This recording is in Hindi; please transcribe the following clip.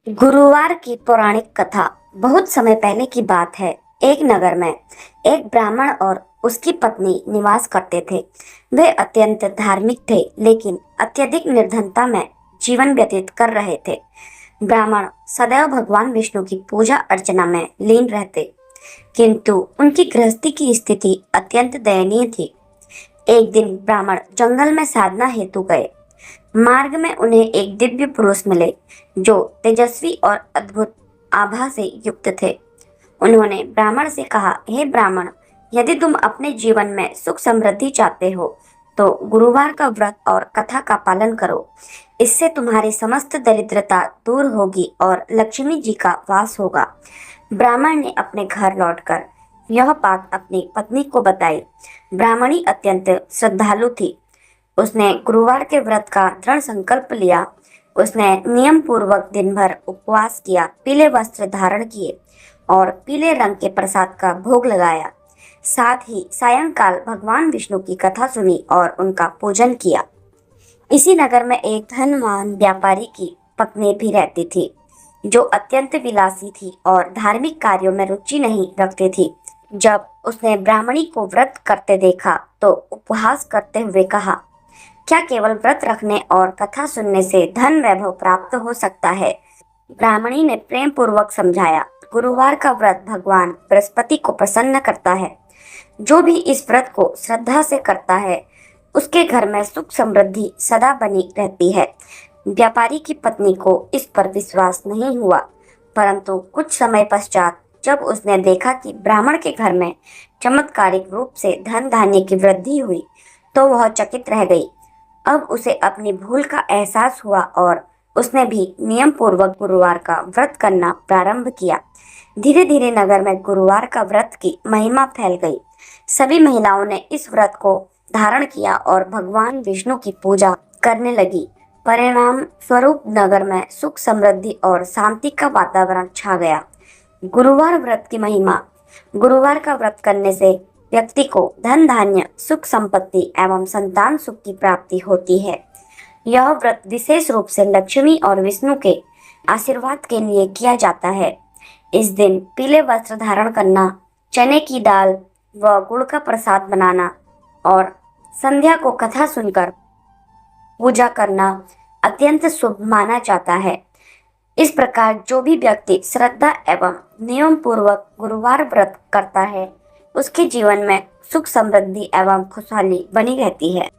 गुरुवार की पौराणिक कथा। बहुत समय पहले की बात है। एक नगर में एक ब्राह्मण और उसकी पत्नी निवास करते थे। वे अत्यंत धार्मिक थे, लेकिन अत्यधिक निर्धनता में जीवन व्यतीत कर रहे थे। ब्राह्मण सदैव भगवान विष्णु की पूजा अर्चना में लीन रहते, किंतु उनकी गृहस्थी की स्थिति अत्यंत दयनीय थी। एक दिन ब्राह्मण जंगल में साधना हेतु गए। मार्ग में उन्हें एक दिव्य पुरुष मिले, जो तेजस्वी और अद्भुत आभा से युक्त थे। उन्होंने ब्राह्मण से कहा, हे ब्राह्मण, यदि तुम अपने जीवन में सुख समृद्धि चाहते हो तो गुरुवार का व्रत और कथा का पालन करो। इससे तुम्हारी समस्त दरिद्रता दूर होगी और लक्ष्मी जी का वास होगा। ब्राह्मण ने अपने घर लौटकर यह बात अपनी पत्नी को बताई। ब्राह्मणी अत्यंत श्रद्धालु थी। उसने गुरुवार के व्रत का दृढ़ संकल्प लिया। उसने नियम पूर्वक दिन भर उपवास किया, पीले वस्त्र धारण किए और पीले रंग के प्रसाद का भोग लगाया। साथ ही सायंकाल भगवान विष्णु की कथा सुनी और उनका पूजन किया। इसी नगर में एक धनवान व्यापारी की पत्नी भी रहती थी, जो अत्यंत विलासी थी और धार्मिक कार्यों में रुचि नहीं रखती थी। जब उसने ब्राह्मणी को व्रत करते देखा तो उपहास करते हुए कहा, क्या केवल व्रत रखने और कथा सुनने से धन वैभव प्राप्त हो सकता है? ब्राह्मणी ने प्रेम पूर्वक समझाया, गुरुवार का व्रत भगवान बृहस्पति को प्रसन्न करता है। जो भी इस व्रत को श्रद्धा से करता है, उसके घर में सुख समृद्धि सदा बनी रहती है। व्यापारी की पत्नी को इस पर विश्वास नहीं हुआ, परंतु कुछ समय पश्चात जब उसने देखा कि ब्राह्मण के घर में चमत्कारिक रूप से धन धान्य की वृद्धि हुई, तो वह चकित रह गई। अब उसे अपनी भूल का एहसास हुआ और उसने भी नियम पूर्वक गुरुवार का व्रत करना प्रारंभ किया। धीरे धीरे नगर में गुरुवार का व्रत की महिमा फैल गई। सभी महिलाओं ने इस व्रत को धारण किया और भगवान विष्णु की पूजा करने लगी। परिणाम स्वरूप नगर में सुख समृद्धि और शांति का वातावरण छा गया। गुरुवार व्रत की महिमा। गुरुवार का व्रत करने से व्यक्ति को धन धान्य, सुख संपत्ति एवं संतान सुख की प्राप्ति होती है। यह व्रत विशेष रूप से लक्ष्मी और विष्णु के आशीर्वाद के लिए किया जाता है। इस दिन पीले वस्त्र धारण करना, चने की दाल व गुड़ का प्रसाद बनाना और संध्या को कथा सुनकर पूजा करना अत्यंत शुभ माना जाता है। इस प्रकार जो भी व्यक्ति श्रद्धा एवं नियम पूर्वक गुरुवार व्रत करता है, उसके जीवन में सुख समृद्धि एवं खुशहाली बनी रहती है।